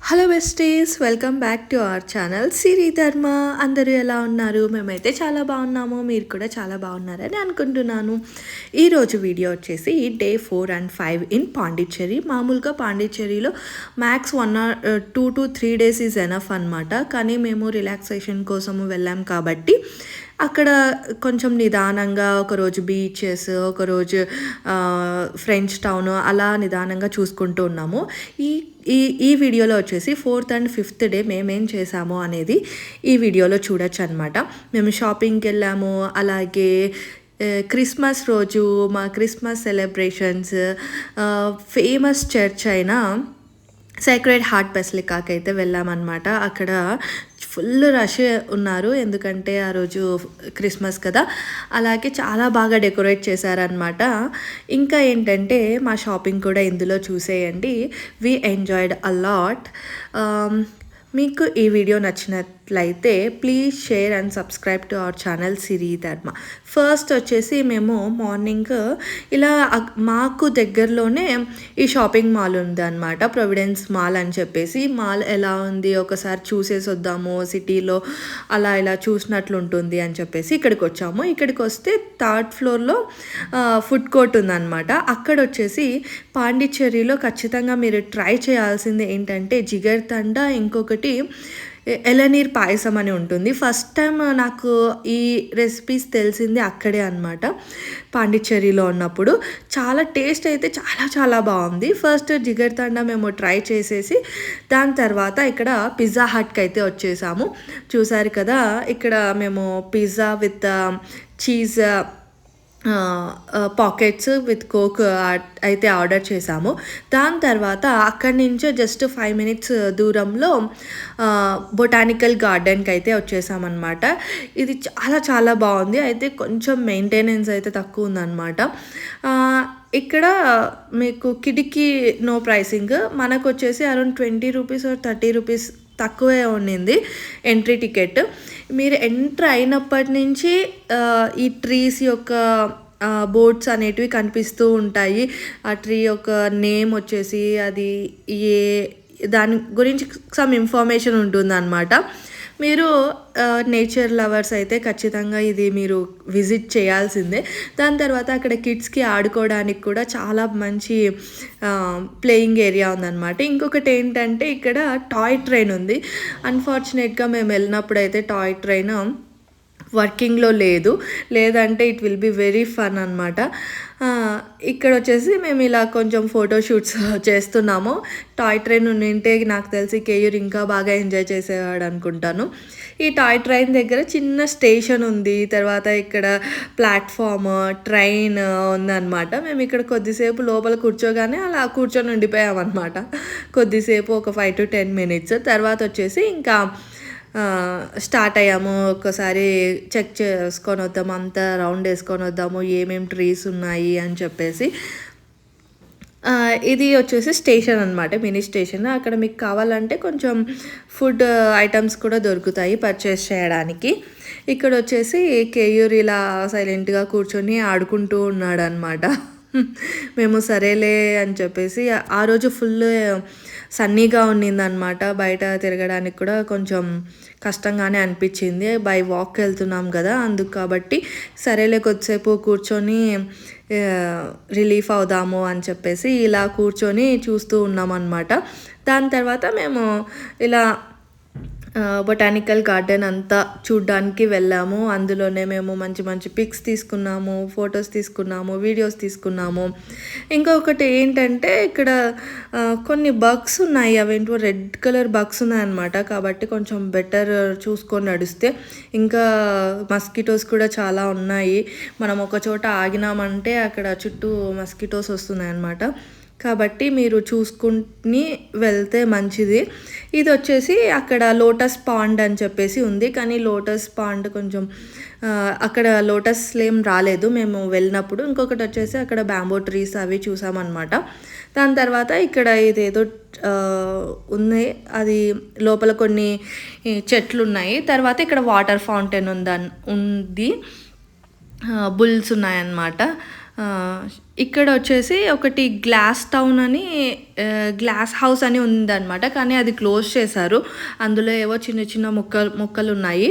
Hello besties, welcome back to our channel Siri Dharma. అందరూ ఎలా ఉన్నారు? మేమైతే చాలా బాగున్నాము, మీరు కూడా చాలా బాగున్నారని అనుకుంటున్నాను. ఈరోజు వీడియో వచ్చేసి డే 4 and 5 ఇన్ పాండిచ్చేరి. మామూలుగా పాండిచ్చేరిలో max 1 or 2 to 3 days is enough అనమాట. కానీ మేము రిలాక్సేషన్ కోసము వెళ్ళాం కాబట్టి అక్కడ కొంచెం నిదానంగా ఒకరోజు బీచెస్, ఒకరోజు ఫ్రెంచ్ టౌన్ అలా నిదానంగా చూసుకుంటూ ఉన్నాము. ఈ ఈ ఈ వీడియోలో వచ్చేసి 4th and 5th డే మేమేం చేసాము అనేది ఈ వీడియోలో చూడొచ్చు అనమాట. మేము షాపింగ్కి వెళ్ళాము, అలాగే క్రిస్మస్ రోజు మా క్రిస్మస్ సెలబ్రేషన్స్ ఫేమస్ చర్చ్ అయిన సేక్రెడ్ హార్ట్ బెసిలికాకి అయితే వెళ్ళామన్నమాట. అక్కడ ఫుల్ రష్ ఉన్నారు, ఎందుకంటే ఆ రోజు క్రిస్మస్ కదా. అలాగే చాలా బాగా డెకరేట్ చేశారనమాట. ఇంకా ఏంటంటే మా షాపింగ్ కూడా ఇందులో చూసేయండి. We enjoyed a lot. మీకు ఈ వీడియో నచ్చినట్లయితే please share and subscribe to our channel Siri Dharma. First వచ్చేసి మేము మార్నింగ్ ఇలా మాకు దగ్గరలోనే ఈ షాపింగ్ మాల్ ఉంది అనమాట, ప్రొవిడెన్స్ మాల్ అని చెప్పేసి. మాల్ ఎలా ఉంది ఒకసారి చూసేసి వద్దాము, సిటీలో అలా ఇలా చూసినట్లు ఉంటుంది అని చెప్పేసి ఇక్కడికి వచ్చాము. ఇక్కడికి వస్తే 3rd ఫ్లోర్లో ఫుడ్ కోర్ట్ ఉందన్నమాట. అక్కడ వచ్చేసి పాండిచ్చేరిలో ఖచ్చితంగా మీరు ట్రై చేయాల్సింది ఏంటంటే జిగర్ తండా, ఇంకొకటి ఎలనీర్ పాయసం అని ఉంటుంది. ఫస్ట్ టైం నాకు ఈ రెసిపీస్ తెలిసింది అక్కడే అనమాట, పాండిచ్చేరిలో ఉన్నప్పుడు. చాలా టేస్ట్ అయితే చాలా చాలా బాగుంది. ఫస్ట్ జిగర్ తండా మేము ట్రై చేసేసి దాని తర్వాత ఇక్కడ పిజ్జా హట్కి అయితే వచ్చేసాము. చూసారు కదా, ఇక్కడ మేము pizza with cheese pockets with coke అయితే ఆర్డర్ చేసాము. దాని తర్వాత అక్కడి నుంచే జస్ట్ 5 minutes దూరంలో బొటానికల్ గార్డెన్కి అయితే వచ్చేసామన్నమాట. ఇది చాలా చాలా బాగుంది, అయితే కొంచెం మెయింటెనెన్స్ అయితే తక్కువ ఉందన్నమాట. ఇక్కడ మీకు కిడ్కి నో ప్రైసింగ్, మనకు వచ్చేసి అరౌండ్ 20 రూపీస్ ఆర్ 30 రూపీస్ తక్కువే ఉండింది ఎంట్రీ టికెట్. మీరు ఎంటర్ అయినప్పటి నుంచి ఈ ట్రీస్ యొక్క బోర్డ్స్ అనేటివి కనిపిస్తూ ఉంటాయి. ఆ ట్రీ యొక్క నేమ్ వచ్చేసి అది దాని గురించి సమ్ ఇన్ఫర్మేషన్ ఉంటుందన్నమాట. మీరు నేచర్ లవర్స్ అయితే ఖచ్చితంగా ఇది మీరు విజిట్ చేయాల్సిందే. దాని తర్వాత అక్కడ కిడ్స్కి ఆడుకోవడానికి కూడా చాలా మంచి ప్లేయింగ్ ఏరియా ఉందన్నమాట. ఇంకొకటి ఏంటంటే ఇక్కడ టాయ్ ట్రైన్ ఉంది. అన్ఫార్చునేట్గా మేము వెళ్ళినప్పుడు అయితే టాయ్ ట్రైన్ వర్కింగ్లో లేదంటే it will be very fun అనమాట. ఇక్కడ వచ్చేసి మేము ఇలా కొంచెం ఫోటోషూట్స్ చేస్తున్నాము. టాయ్ ట్రైన్ ఉంటే నాకు తెలిసి కేయూర్ ఇంకా బాగా ఎంజాయ్ చేసేవాడు అనుకుంటాను. ఈ టాయ్ ట్రైన్ దగ్గర చిన్న స్టేషన్ ఉంది, తర్వాత ఇక్కడ ప్లాట్ఫామ్, ట్రైన్ ఉందన్నమాట. మేము ఇక్కడ కొద్దిసేపు లోపల కూర్చోగానే అలా కూర్చొని ఉండిపోయామన్నమాట, కొద్దిసేపు ఒక 5 to 10 minutes. తర్వాత వచ్చేసి ఇంకా స్టార్ట్ అయ్యాము. ఒక్కసారి చెక్ చేసుకొని వద్దాము, అంతా రౌండ్ వేసుకొని వద్దాము ఏమేమి ట్రీస్ ఉన్నాయి అని చెప్పేసి. ఇది వచ్చేసి స్టేషన్ అనమాట, మినీ స్టేషన్. అక్కడ మీకు కావాలంటే కొంచెం ఫుడ్ ఐటమ్స్ కూడా దొరుకుతాయి పర్చేస్ చేయడానికి. ఇక్కడ వచ్చేసి కేయూర్ ఇలా సైలెంట్గా కూర్చొని ఆడుకుంటూ ఉన్నాడు అనమాట. మేము సరేలే అని చెప్పేసి, ఆ రోజు ఫుల్ సన్నీగా ఉన్నిందనమాట. బయట తిరగడానికి కూడా కొంచెం కష్టంగానే అనిపించింది, బై వాక్ వెళ్తున్నాం కదా అందుకు. కాబట్టి సరేలే కొద్దిసేపు కూర్చొని రిలీఫ్ అవుదాము అని చెప్పేసి ఇలా కూర్చొని చూస్తూ ఉన్నామన్నమాట. దాని తర్వాత మేము ఇలా బొటానికల్ గార్డెన్ అంతా చూడ్డానికి వెళ్ళాము. అందులోనే మేము మంచి మంచి పిక్స్ తీసుకున్నాము, ఫొటోస్ తీసుకున్నాము, వీడియోస్ తీసుకున్నాము. ఇంకొకటి ఏంటంటే ఇక్కడ కొన్ని బగ్స్ ఉన్నాయి, అవేంటో రెడ్ కలర్ బగ్స్ ఉన్నాయన్నమాట. కాబట్టి కొంచెం బెటర్ చూసుకొని నడిస్తే. ఇంకా మస్కిటోస్ కూడా చాలా ఉన్నాయి. మనం ఒక చోట ఆగినామంటే అక్కడ చుట్టూ మస్కిటోస్ వస్తున్నాయి అన్నమాట. కాబట్టి మీరు చూసుకుని వెళ్తే మంచిది. ఇది వచ్చేసి అక్కడ లోటస్ పాండ్ అని చెప్పేసి ఉంది, కానీ లోటస్ పాండ్ కొంచెం అక్కడ లోటస్ ఏం రాలేదు మేము వెళ్ళినప్పుడు. ఇంకొకటి వచ్చేసి అక్కడ బ్యాంబో ట్రీస్ అవి చూసామన్నమాట. దాని తర్వాత ఇక్కడ ఇదేదో ఉంది, అది లోపల కొన్ని చెట్లు ఉన్నాయి. తర్వాత ఇక్కడ వాటర్ ఫౌంటైన్ ఉంది, బుల్స్ ఉన్నాయన్నమాట. ఇక్కడ వచ్చేసి ఒకటి గ్లాస్ టౌన్ అని గ్లాస్ హౌస్ అని ఉందన్నమాట, కానీ అది క్లోజ్ చేశారు. అందులో ఏవో చిన్న చిన్న మొక్కలు ఉన్నాయి.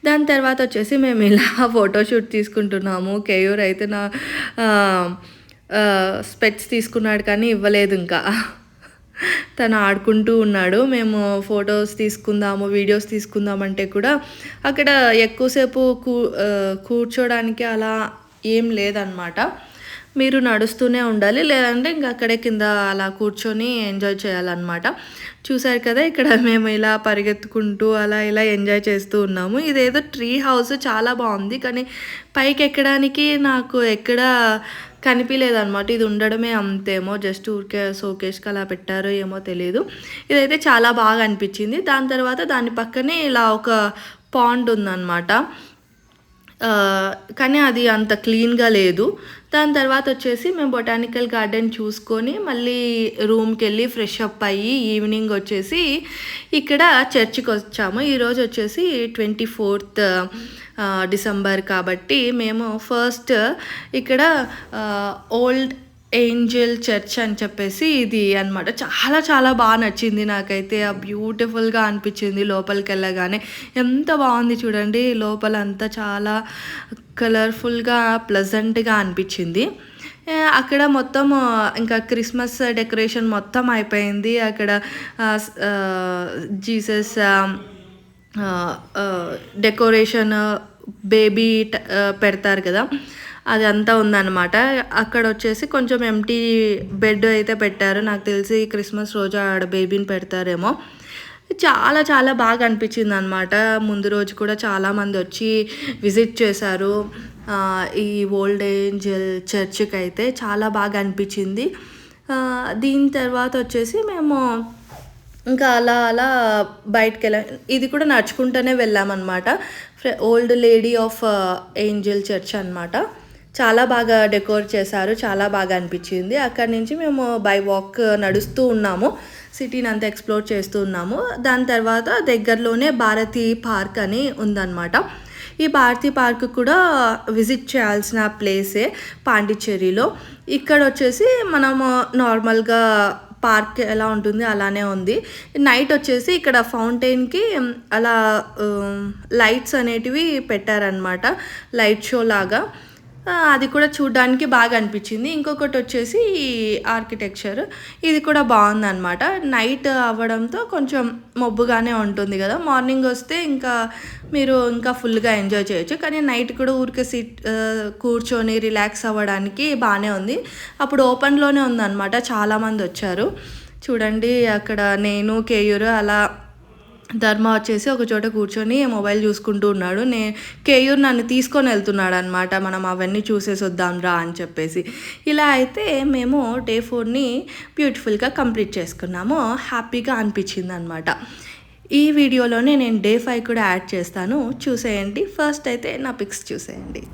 దాని తర్వాత వచ్చేసి మేము ఇలా ఫోటోషూట్ తీసుకుంటున్నాము. కేయూర్ అయితే నా స్పెట్స్ తీసుకున్నాడు కానీ ఇవ్వలేదు, ఇంకా తను ఆడుకుంటూ ఉన్నాడు. మేము ఫొటోస్ తీసుకుందాము, వీడియోస్ తీసుకుందామంటే కూడా అక్కడ ఎక్కువసేపు కూర్చోడానికి అలా ఏం లేదన్నమాట. మీరు నడుస్తూనే ఉండాలి, లేదంటే ఇంకా అక్కడే కింద అలా కూర్చొని ఎంజాయ్ చేయాలన్నమాట. చూసారు కదా, ఇక్కడ మేము ఇలా పరిగెత్తుకుంటూ అలా ఇలా ఎంజాయ్ చేస్తూ ఉన్నాము. ఇదేదో ట్రీ హౌస్ చాలా బాగుంది, కానీ పైకి ఎక్కడానికి నాకు ఎక్కడ కనిపించలేదన్నమాట. ఇది ఉండడమే అంతేమో, జస్ట్ ఊరికే షోకేస్కి అలా పెట్టారో ఏమో తెలియదు. ఇదైతే చాలా బాగా అనిపించింది. దాని తర్వాత దాని పక్కనే ఇలా ఒక పాండ్ ఉందన్నమాట, కానీ అది అంత క్లీన్గా లేదు. దాని తర్వాత వచ్చేసి మేము బొటానికల్ గార్డెన్ చూసుకొని మళ్ళీ రూమ్కి వెళ్ళి ఫ్రెష్ అప్ అయ్యి ఈవినింగ్ వచ్చేసి ఇక్కడ చర్చికి వచ్చాము. ఈరోజు వచ్చేసి 24th డిసెంబర్ కాబట్టి మేము ఫస్ట్ ఇక్కడ ఓల్డ్ ఏంజల్ చర్చ్ అని చెప్పేసి ఇది అనమాట. చాలా చాలా బాగా నచ్చింది నాకైతే, బ్యూటిఫుల్గా అనిపించింది. లోపలికి వెళ్ళగానే ఎంత బాగుంది చూడండి, లోపలంతా చాలా కలర్ఫుల్గా ప్లెజెంట్గా అనిపించింది. అక్కడ మొత్తం ఇంకా క్రిస్మస్ డెకరేషన్ మొత్తం అయిపోయింది. అక్కడ జీసస్ డెకరేషన్, బేబీ పెడతారు కదా, అది అంతా ఉందన్నమాట. అక్కడ వచ్చేసి కొంచెం ఎంటీ బెడ్ అయితే పెట్టారు. నాకు తెలిసి క్రిస్మస్ రోజు ఆడ బేబీని పెడతారేమో. చాలా చాలా బాగా అనిపించింది అనమాట. ముందు రోజు కూడా చాలామంది వచ్చి విజిట్ చేశారు ఈ ఓల్డ్ ఏంజల్ చర్చ్కి అయితే. చాలా బాగా అనిపించింది. దీని తర్వాత వచ్చేసి మేము ఇంకా అలా అలా బయటకు వెళ్ళాం. ఇది కూడా నడుచుకుంటూనే వెళ్ళామన్నమాట. Old lady of Angel church అనమాట. చాలా బాగా డెకోర్ చేశారు, చాలా బాగా అనిపించింది. అక్కడి నుంచి మేము బై వాక్ నడుస్తూ ఉన్నాము, సిటీని అంతా ఎక్స్ప్లోర్ చేస్తూ ఉన్నాము. దాని తర్వాత దగ్గరలోనే భారతీ పార్క్ అని ఉందన్నమాట. ఈ భారతీ పార్క్ కూడా విజిట్ చేయాల్సిన ప్లేసే పాండిచ్చేరిలో. ఇక్కడ వచ్చేసి మనము నార్మల్గా పార్క్ ఎలా ఉంటుంది అలానే ఉంది. నైట్ వచ్చేసి ఇక్కడ ఫౌంటైన్కి అలా లైట్స్ అనేటివి పెట్టారనమాట, లైట్ షో లాగా. అది కూడా చూడడానికి బాగా అనిపించింది. ఇంకొకటి వచ్చేసి ఆర్కిటెక్చర్, ఇది కూడా బాగుందన్నమాట. నైట్ అవ్వడంతో కొంచెం మబ్బుగానే ఉంటుంది కదా, మార్నింగ్ వస్తే ఇంకా మీరు ఇంకా ఫుల్గా ఎంజాయ్ చేయొచ్చు. కానీ నైట్ కూడా ఊరికే కూర్చొని రిలాక్స్ అవ్వడానికి బాగానే ఉంది. అప్పుడు ఓపెన్లోనే ఉందన్నమాట, చాలామంది వచ్చారు. చూడండి, అక్కడ నేను కేయూర్ అలా ధర్మ వచ్చేసి ఒక చోట కూర్చొని మొబైల్ చూసుకుంటూ ఉన్నాడు. కేయూర్ నన్ను తీసుకొని వెళ్తున్నాడు అనమాట, మనం అవన్నీ చూసేసి వద్దాం రా అని చెప్పేసి. ఇలా అయితే మేము డే 4ని బ్యూటిఫుల్గా కంప్లీట్ చేసుకున్నాము. హ్యాపీగా అనిపించింది అనమాట. ఈ వీడియోలోనే నేను డే 5 కూడా యాడ్ చేస్తాను, చూసేయండి. ఫస్ట్ అయితే నా పిక్స్ చూసేయండి.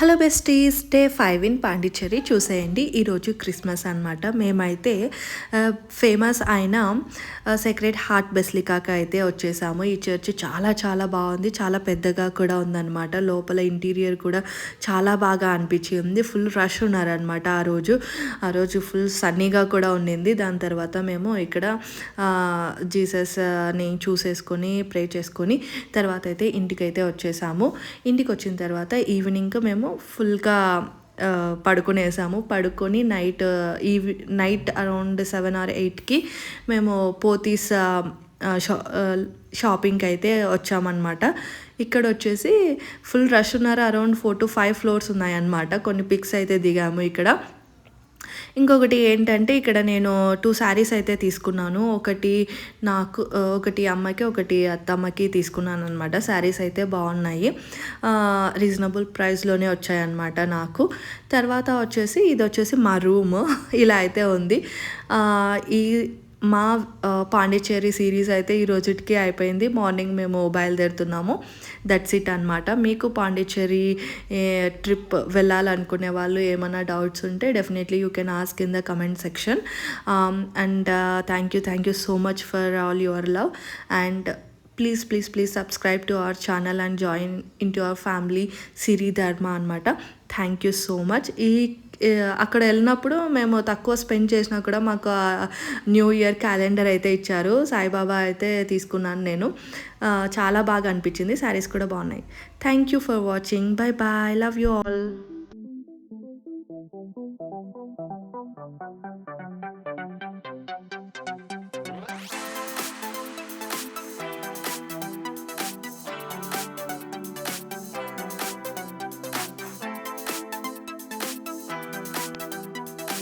Hello besties, day 5 in Pondicherry చూసేయండి. ఈరోజు క్రిస్మస్ అనమాట. మేమైతే ఫేమస్ అయిన సేక్రెడ్ హార్ట్ బెసిలికాకి అయితే వచ్చేసాము. ఈ చర్చ్ చాలా చాలా బాగుంది, చాలా పెద్దగా కూడా ఉందన్నమాట. లోపల ఇంటీరియర్ కూడా చాలా బాగా అనిపించింది. ఫుల్ రష్ ఉన్నారనమాట ఆ రోజు ఫుల్ సన్నీగా కూడా ఉండింది. దాని తర్వాత మేము ఇక్కడ జీసస్ని చూసేసుకొని ప్రే చేసుకొని తర్వాత అయితే ఇంటికైతే వచ్చేసాము. ఇంటికి వచ్చిన తర్వాత ఈవినింగ్ మేము ఫుల్గా పడుకొని నైట్ అరౌండ్ 7 or 8కి మేము పోతీస్ షాపింగ్కి అయితే వచ్చామన్నమాట. ఇక్కడ వచ్చేసి ఫుల్ రష్ ఉన్నారు. అరౌండ్ 4 to 5 floors ఉన్నాయన్నమాట. కొన్ని పిక్స్ అయితే దిగాము ఇక్కడ. ఇంకొకటి ఏంటంటే ఇక్కడ నేను 2 శారీస్ అయితే తీసుకున్నాను. ఒకటి అమ్మకి, ఒకటి అత్తమ్మకి తీసుకున్నాననమాట. శారీస్ అయితే బాగున్నాయి. రీజనబుల్ ప్రైస్‌లోనే వచ్చాయన్నమాట నాకు. తర్వాత ఇదొచ్చేసి మా రూము ఇలా అయితే ఉంది. ఈ మా పాండిచ్చేరి సిరీస్ అయితే ఈ రోజుటికి అయిపోయింది. మార్నింగ్ మేము బయలుదేరుతున్నాము. దట్స్ ఇట్ అనమాట. మీకు పాండిచ్చేరి ట్రిప్ వెళ్ళాలనుకునే వాళ్ళు ఏమైనా డౌట్స్ ఉంటే definitely you can ask in the comment section. And thank you so much for all your love. And please subscribe to our channel and join in to our family Siri Dharma అనమాట. Thank you so much. అక్కడ వెళ్ళినప్పుడు మేము తక్కువ spend చేసినా కూడా మాకు new year calendar అయితే ఇచ్చారు. సాయిబాబా అయితే తీసుకున్నాను నేను. చాలా బాగా అనిపించింది. శారీస్ కూడా బాగున్నాయి. Thank you for watching. Bye bye. Love you all.